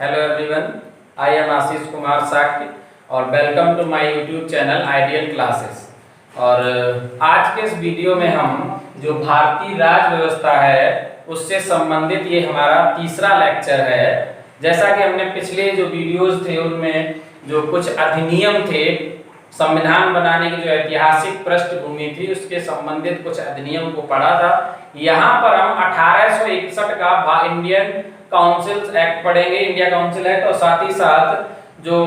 Hello everyone, I am Ashish Kumar Shakya और welcome to my YouTube channel ideal classes. और आज के इस वीडियो में हम जो भारतीय राज्य व्यवस्था है उससे संबंधित ये हमारा तीसरा लेक्चर है। जैसा कि हमने पिछले जो वीडियोस थे उनमें जो कुछ अधिनियम थे, संविधान बनाने की जो ऐतिहासिक पृष्ठभूमि थी उसके संबंधित कुछ अधिनियम को पढ़ा था। यहाँ पर हम 1861 का इंडियन काउंसिल्स एक्ट पढ़ेंगे, इंडिया काउंसिल एक्ट, और साथ ही साथ जो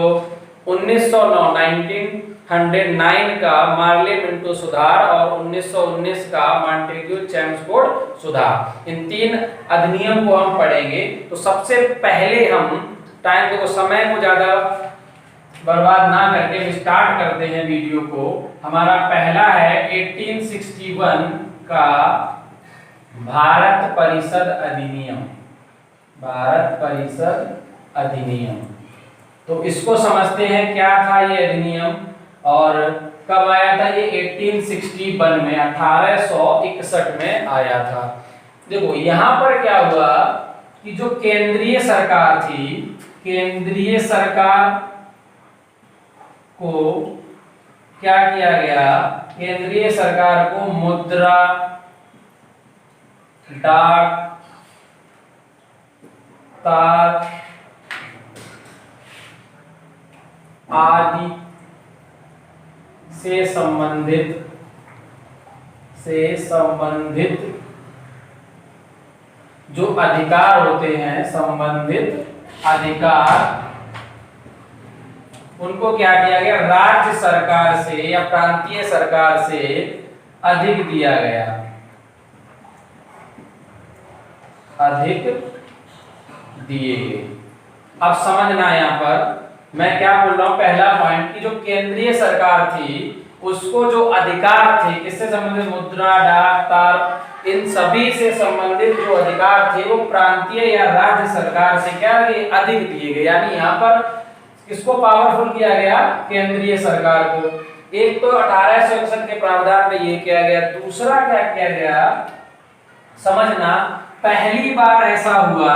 1909 का मार्ले मिंटो सुधार और 1919 का मॉन्टेग्यू चेम्सफोर्ड सुधार, इन तीन अधिनियम को हम पढ़ेंगे। तो सबसे पहले हम टाइम को समय को ज्यादा बर्बाद ना करके स्टार्ट करते हैं वीडियो को। हमारा पहला है 1861 का भारत परिषद अधिनियम। भारत परिषद अधिनियम, तो इसको समझते हैं क्या था ये अधिनियम और कब आया था। ये 1861 में 1861 में आया था। देखो यहाँ पर क्या हुआ कि जो केंद्रीय सरकार थी, केंद्रीय सरकार को क्या किया गया, केंद्रीय सरकार को मुद्रा, डाक, तार आदि से संबंधित जो अधिकार होते हैं, संबंधित अधिकार, उनको क्या किया गया, राज्य सरकार से या प्रांतीय सरकार से अधिक दिया गया, अधिक दिए गए। अब समझना यहाँ पर मैं क्या बोल रहा हूं। पहला पॉइंट कि जो केंद्रीय सरकार थी उसको जो अधिकार थे, किससे संबंधित, मुद्रा, डाक, तार, इन सभी से संबंधित जो अधिकार थे वो प्रांतीय या राज्य सरकार से क्या अधिक दिए गए। यानी यहाँ पर किसको पावरफुल किया गया, केंद्रीय सरकार को। एक तो 1861 के प्रावधान में ये किया गया। दूसरा क्या किया गया, समझना, पहली बार ऐसा हुआ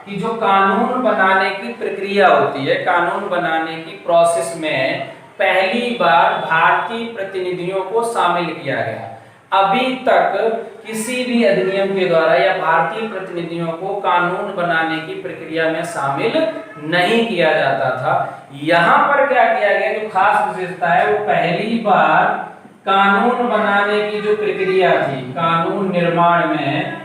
कि जो कानून बनाने की प्रक्रिया होती है, कानून बनाने की प्रोसेस में पहली बार भारतीय प्रतिनिधियों को शामिल किया गया। अभी तक किसी भी अधिनियम के द्वारा या भारतीय प्रतिनिधियों को कानून बनाने की प्रक्रिया में शामिल नहीं किया जाता था। यहाँ पर क्या किया गया, जो खास विशेषता है, वो पहली बार कानून बनाने की जो प्रक्रिया थी, कानून निर्माण में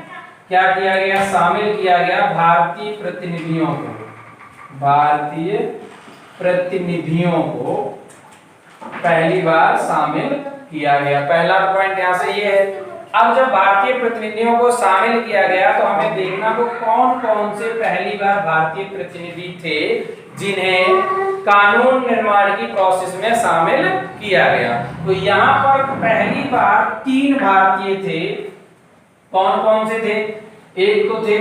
क्या किया गया, शामिल किया गया भारतीय प्रतिनिधियों को, भारतीय प्रतिनिधियों को पहली बार शामिल किया गया। पहला पॉइंट यहां से ये है। अब जब भारतीय प्रतिनिधियों को शामिल किया गया तो हमें देखना को कौन कौन से पहली बार भारतीय प्रतिनिधि थे जिन्हें कानून निर्माण की प्रोसेस में शामिल किया गया। तो यहाँ पर पहली बार 3 भारतीय थे। कौन कौन से थे, एक तो थे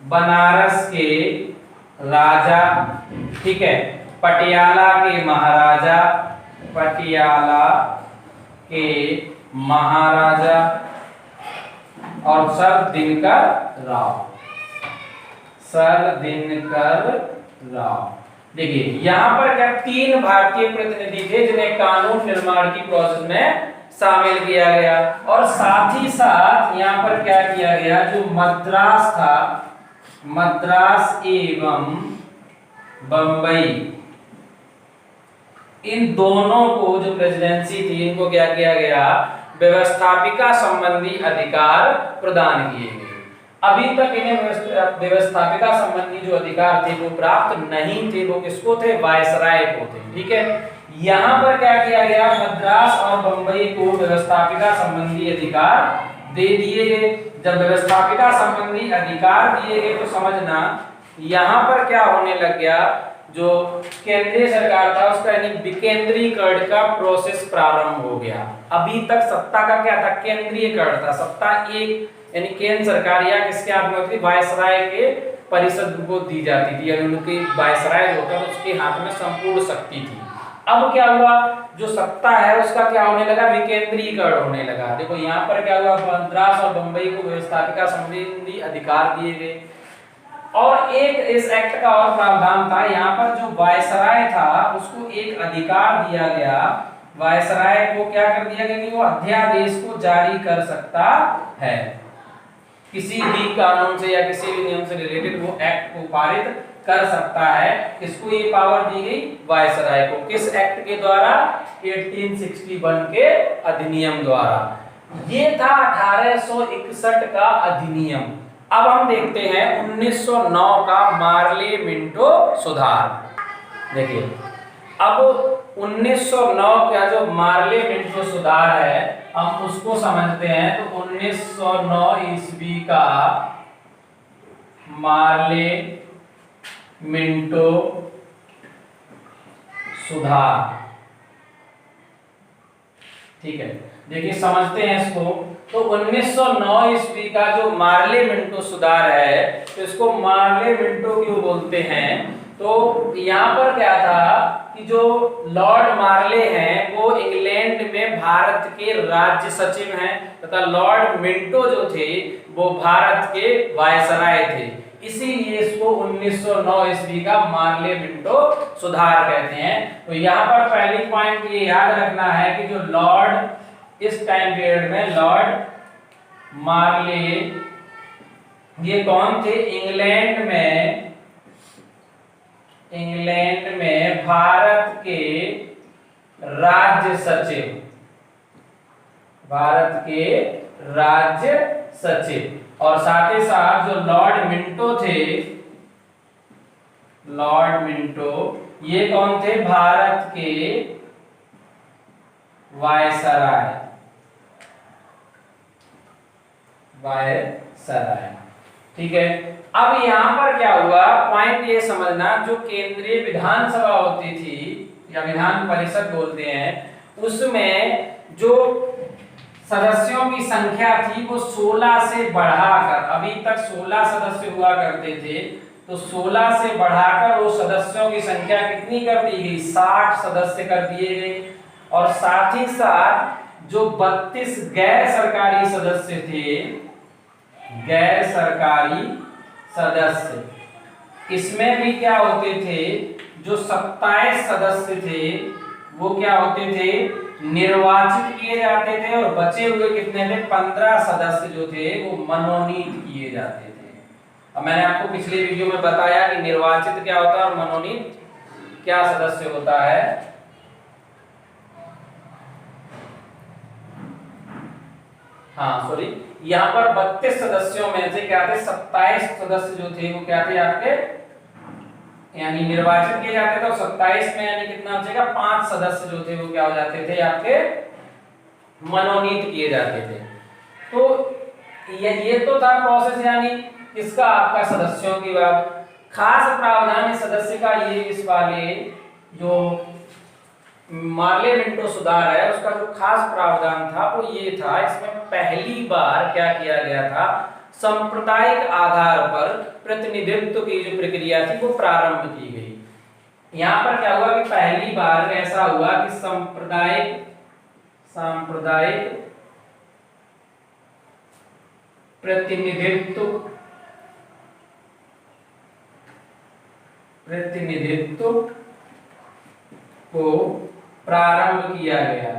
बनारस के राजा, ठीक है, पटियाला के महाराजा, पटियाला के महाराजा, और सर दिनकर राव, सर दिनकर राव। देखिए यहाँ पर क्या 3 भारतीय प्रतिनिधि थे जिन्हें कानून निर्माण की प्रोसेस में शामिल किया गया। और साथ ही साथ यहाँ पर क्या किया गया, जो मद्रास था, मद्रास एवं बंबई, इन दोनों को जो प्रेसिडेंसी थी इनको क्या किया गया, व्यवस्थापिका संबंधी अधिकार प्रदान किए गए। अभी तक इन्हें व्यवस्थापिका संबंधी जो अधिकार थे वो प्राप्त नहीं थे। वो किसको थे, वायसराय को थे, ठीक है। यहाँ पर क्या किया गया, मद्रास और बंबई को व्यवस्थापिका संबंधी अधिकार दे दिए गए। जब व्यवस्थापिका संबंधी अधिकार दिए गए तो समझना यहाँ पर क्या होने लग गया, जो केंद्रीय सरकार था उसका यानी विकेंद्रीकरण का प्रोसेस प्रारंभ हो गया। अभी तक सत्ता का क्या था, केंद्रीयकरण था। सत्ता एक यानी केंद्र सरकार या किसके हाथ में होती थी, वायसराय के परिषद को दी जाती थी, यानी उनकी वायसराय जो होता है उसके हाथ में संपूर्ण शक्ति थी। अब क्या हुआ, जो सत्ता है उसका क्या होने लगा, विकेंद्रीकरण होने लगा। देखो यहाँ पर क्या हुआ, मद्रास और बंबई को व्यवस्थापिका संबंधी अधिकार दिए गए। और एक इस एक्ट का और प्रावधान था, यहाँ पर जो वायसराय था उसको एक अधिकार दिया गया, वायसराय को क्या कर दिया गया कि वो अध्यादेश को जारी कर सकता है, किसी भी कानून से या किसी भी नियम से रिलेटेड वो एक्ट को पारित कर सकता है। किसको ये पावर दी गई? वायसराय को। किस एक्ट के द्वारा? 1861 के अधिनियम द्वारा। ये था 1861 का अधिनियम। अब हम देखते हैं 1909 का मार्ले मिंटो सुधार। देखिए, अब 1909 का जो मार्ले मिंटो सुधार है हम उसको समझते हैं। तो 1909 ईस्वी का मार्ले मिंटो सुधार, ठीक है। देखिए समझते हैं इसको। तो 1909 ईस्वी का जो मार्ले मिंटो सुधार है, तो इसको मार्ले मिंटो क्यों बोलते हैं? तो यहाँ पर क्या था कि जो लॉर्ड मार्ले हैं वो इंग्लैंड में भारत के राज्य सचिव हैं तथा लॉर्ड मिंटो जो थे वो भारत के वायसराय थे, इसीलिए इसको 1909 ईस्वी का मार्ले मिंटो सुधार कहते हैं। तो यहाँ पर पहली पॉइंट ये याद रखना है कि जो लॉर्ड इस टाइम पीरियड में लॉर्ड मार्ले ये कौन थे? इंग्लैंड में भारत के राज्य सचिव, भारत के राज्य सचिव। और साथ ही साथ जो लॉर्ड मिंटो थे, लॉर्ड मिंटो ये कौन थे? भारत के वायसराय, वायसराय, ठीक है। अब यहां पर क्या हुआ, पॉइंट ये समझना, जो केंद्रीय विधानसभा होती थी या विधान परिषद बोलते हैं, उसमें जो सदस्यों की संख्या थी वो 16 से बढ़ाकर, अभी तक 16 सदस्य हुआ करते थे, तो 16 से बढ़ाकर वो सदस्यों की संख्या कितनी कर दी गई? 60 सदस्य कर दिए गए। और साथ ही साथ जो 32 गैर सरकारी सदस्य थे, गैर सरकारी सदस्य, इसमें भी क्या होते थे? जो 27 सदस्य थे वो क्या होते थे? निर्वाचित किए जाते थे। और बचे हुए कितने थे? 15 सदस्य जो थे वो मनोनीत किए जाते थे। अब मैंने आपको पिछले वीडियो में बताया कि निर्वाचित क्या होता है और मनोनीत क्या सदस्य होता है। हाँ सॉरी, यहाँ पर 32 सदस्यों में से क्या थे? 27 सदस्य जो थे वो क्या थे आपके, यानी निर्वाचित किए जाते थे। और 27 में यानी कितना बचेगा? 5 सदस्य जो थे वो क्या हो जाते थे? आपके मनोनीत किए जाते थे। तो ये तो था प्रोसेस, यानी इसका आपका सदस्यों की बात। खास प्रावधान सदस्य का ये इस वाले जो मार्ले मिंटो सुधार है उसका जो खास प्रावधान था वो ये था, इसमें पहली बार क्या किया गया था? सांप्रदायिक आधार पर प्रतिनिधित्व की जो प्रक्रिया थी वो प्रारंभ की गई। यहाँ पर क्या हुआ कि पहली बार ऐसा हुआ कि सांप्रदायिक प्रतिनिधित्व को प्रारंभ किया गया।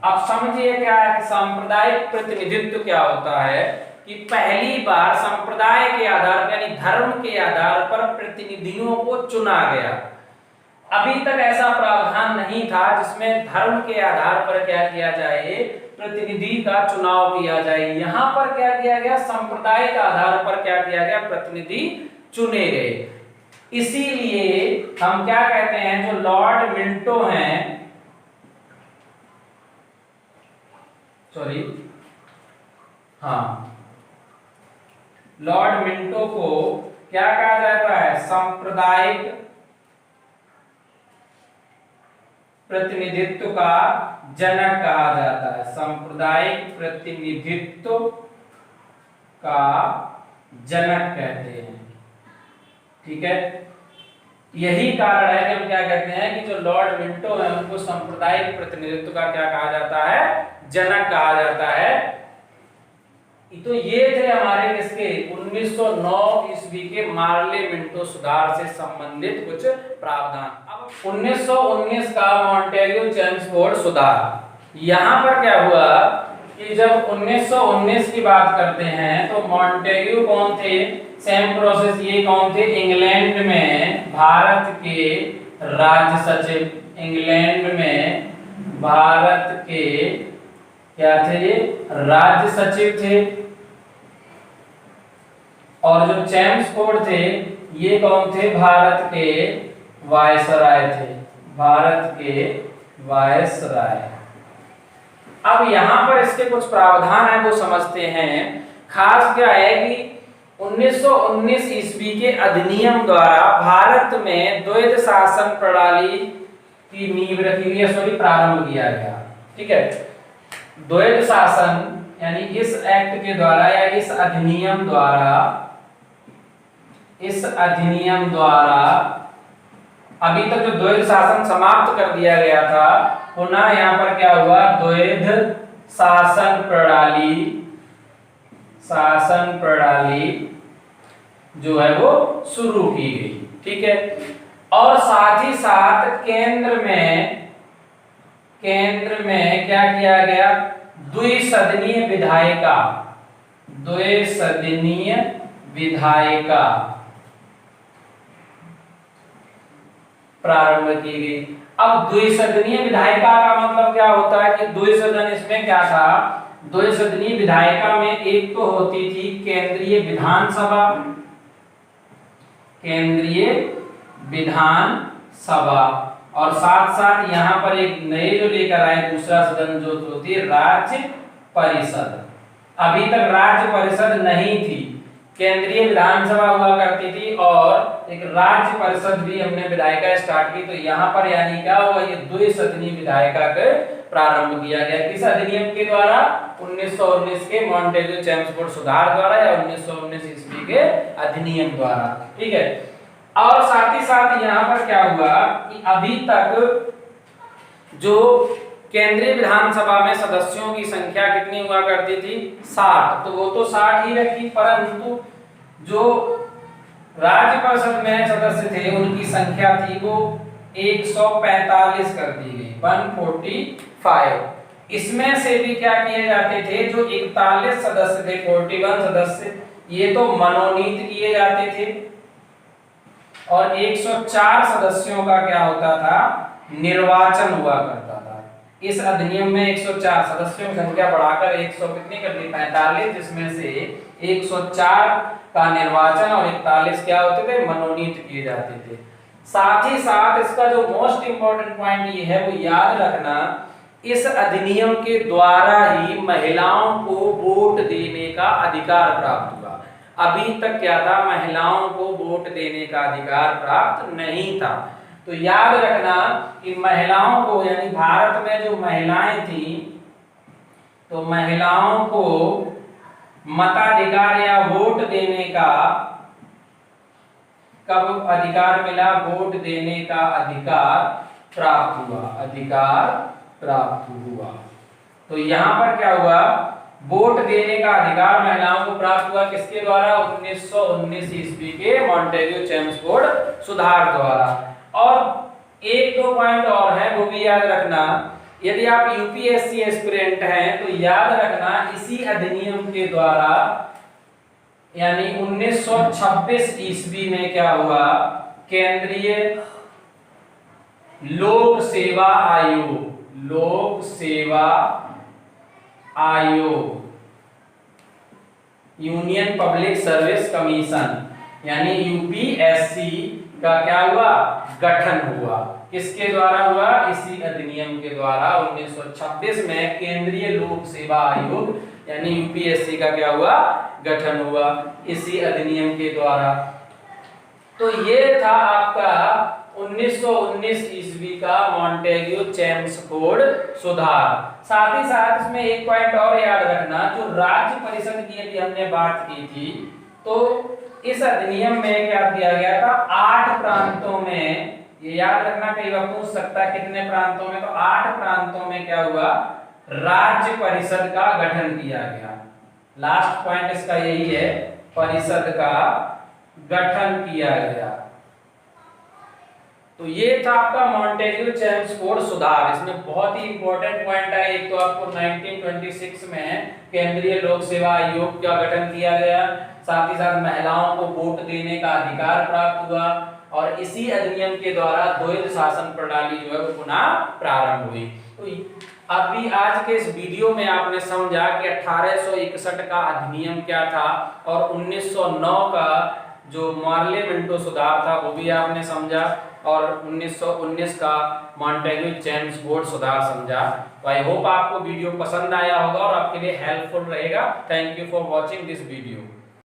अब समझिए क्या है कि सांप्रदायिक प्रतिनिधित्व क्या होता है कि पहली बार संप्रदाय के आधार पर यानी धर्म के आधार पर प्रतिनिधियों को चुना गया। अभी तक ऐसा प्रावधान नहीं था जिसमें धर्म के आधार पर क्या किया जाए? प्रतिनिधि का चुनाव किया जाए। यहाँ पर क्या किया गया? संप्रदाय के आधार पर क्या किया गया? प्रतिनिधि चुने गए। इसीलिए हम क्या कहते हैं, जो लॉर्ड मिंटो हैं, सॉरी हाँ, लॉर्ड मिंटो को क्या कहा जाता है? सांप्रदायिक प्रतिनिधित्व का जनक कहा जाता है। सांप्रदायिक प्रतिनिधित्व का जनक कहते हैं, ठीक है। यही कारण है कि हम क्या कहते हैं कि जो लॉर्ड मिंटो है उनको सांप्रदायिक प्रतिनिधित्व का क्या कहा जाता है? जनक कहा जाता है। तो ये थे हमारे किसके 1909 ईस्वी के मार्ले मिंटो सुधार से संबंधित कुछ प्रावधान। अब 1919 का मॉन्टेग्यू चेम्सफोर्ड सुधार, यहाँ पर क्या हुआ कि जब 1919 की बात करते हैं तो मॉन्टेग्यू कौन थे, सेम प्रोसेस, ये कौन थे, इंग्लैंड में भारत के राज्य सचिव, इंग्लैंड में भारत के क्या थे, ये राज्य सचिव थे। और जो चेम्सफोर्ड थे ये कौन थे, भारत के वायसराय थे, भारत के वायसराय। अब यहाँ पर इसके कुछ प्रावधान है वो समझते हैं। खास क्या है कि 1919 ईस्वी के अधिनियम द्वारा भारत में द्वैध शासन प्रणाली की नींव रखी गई, सॉरी प्रारंभ किया गया। ठीक है, द्वैध शासन यानी इस एक्ट के द्वारा या इस अधिनियम द्वारा अभी तक जो द्वैध शासन समाप्त कर दिया गया था, पुनः यहाँ पर क्या हुआ, द्वैध शासन प्रणाली जो है वो शुरू की गई। ठीक है, और साथ ही साथ केंद्र में क्या किया गया, द्विसदनीय विधायिका प्रारंभ की गई। अब द्विसदनीय विधायिका का मतलब क्या होता है कि द्विसदन, इसमें क्या था, द्विसदनीय विधायिका में एक तो होती थी केंद्रीय विधानसभा और साथ साथ यहाँ पर एक नए जो लेकर आए दूसरा सदन जो होती है राज्य परिषद। अभी तक राज्य परिषद नहीं थी, केंद्रीय विधानसभा हुआ करती थी और एक राज्य परिषद भी हमने विधायिका स्टार्ट की। तो यहाँ पर यानी क्या हुआ, ये द्विसदनीय विधायिका का प्रारंभ किया गया। किस अधिनियम के द्वारा, 1919 के मॉन्टेग्यू चेम्सफोर्ड सुधार द्वारा या 1919 ईस्वी के अधिनियम द्वारा। ठीक है, और साथ ही साथ यहाँ पर क्या हुआ कि अभी तक जो केंद्रीय विधानसभा में सदस्यों की संख्या कितनी हुआ करती थी, 60, तो वो तो 60 ही रखी, परंतु जो राज्य परिषद में सदस्य थे उनकी संख्या थी वो 145 कर दी गई, 145। इसमें से भी क्या किए जाते थे, जो 41 सदस्य थे, 41 सदस्य, ये तो मनोनीत किए जाते थे और 104 सदस्यों का क्या होता था, निर्वाचन हुआ करता था। इस अधिनियम में 104 सदस्यों की संख्या बढ़ाकर 100 कितनी कर दी, 45, जिसमें से 104 का निर्वाचन और 41 क्या होते थे, मनोनीत किए जाते थे। साथ ही साथ इसका जो मोस्ट इंपॉर्टेंट पॉइंट ये है वो याद रखना, इस अधिनियम के द्वारा ही महिलाओं को वोट देने का अधिकार प्राप्त हुआ। अभी तक क्या था, महिलाओं को वोट देने का अधिकार प्राप्त नहीं था। तो याद रखना कि महिलाओं को, यानी भारत में जो महिलाएं थी, तो महिलाओं को मताधिकार या वोट देने का कब अधिकार मिला, वोट देने का अधिकार प्राप्त हुआ। तो यहाँ पर क्या हुआ, वोट देने का अधिकार महिलाओं को प्राप्त हुआ किसके द्वारा, 1919 ईस्वी के मॉन्टेग्यू चेम्सफोर्ड सुधार द्वारा। और एक दो पॉइंट और है वो भी याद रखना, यदि आप यूपीएससी एस्पिरेंट हैं तो याद रखना इसी अधिनियम के द्वारा यानी 1926 ईस्वी में क्या हुआ, केंद्रीय लोक सेवा आयोग यूनियन पब्लिक सर्विस कमीशन यानी यूपीएससी का क्या हुआ, गठन हुआ। किसके द्वारा हुआ, इसी अधिनियम के द्वारा 1926 में केंद्रीय लोक सेवा आयोग यानी यूपीएससी का क्या हुआ, गठन हुआ इसी अधिनियम के द्वारा। तो ये था आपका 1919 ईस्वी का मॉन्टेग्यू चेम्सफोर्ड सुधार। साथ ही साथ इसमें एक पॉइंट और याद रखना, जो राज्य परिषद की यदि हमने बात की थी तो इस अधिनियम में क्या किया गया था, 8 प्रांतों में, ये याद रखना कई बार पूछ सकता है कितने प्रांतों में, तो 8 प्रांतों में क्या हुआ, राज्य परिषद का गठन किया गया। लास्ट पॉइंट इसका यही है, परिषद का गठन किया गया। तो ये था आपका मॉन्टेग्यू चेम्सफोर्ड सुधार। इसमें बहुत ही इंपॉर्टेंट पॉइंट है। एक तो आपको 1926 में केंद्रीय लोक सेवा आयोग का गठन किया गया, साथ ही साथ महिलाओं को वोट देने का अधिकार प्राप्त हुआ, और इसी अधिनियम के द्वारा द्वैध शासन प्रणाली जो है वो पुनः प्रारंभ हुई। तो अभी आज के इस वीडियो में आपने समझा कि 1861 का अधिनियम क्या था, और 1909 का जो मार्ले मिंटो सुधार था वो भी आपने समझा, और 1919 का मॉन्टेग्यू चेम्सफोर्ड सुधार समझा। तो आई होप आपको वीडियो पसंद आया होगा और आपके लिए हेल्पफुल रहेगा। Thank you for watching this video.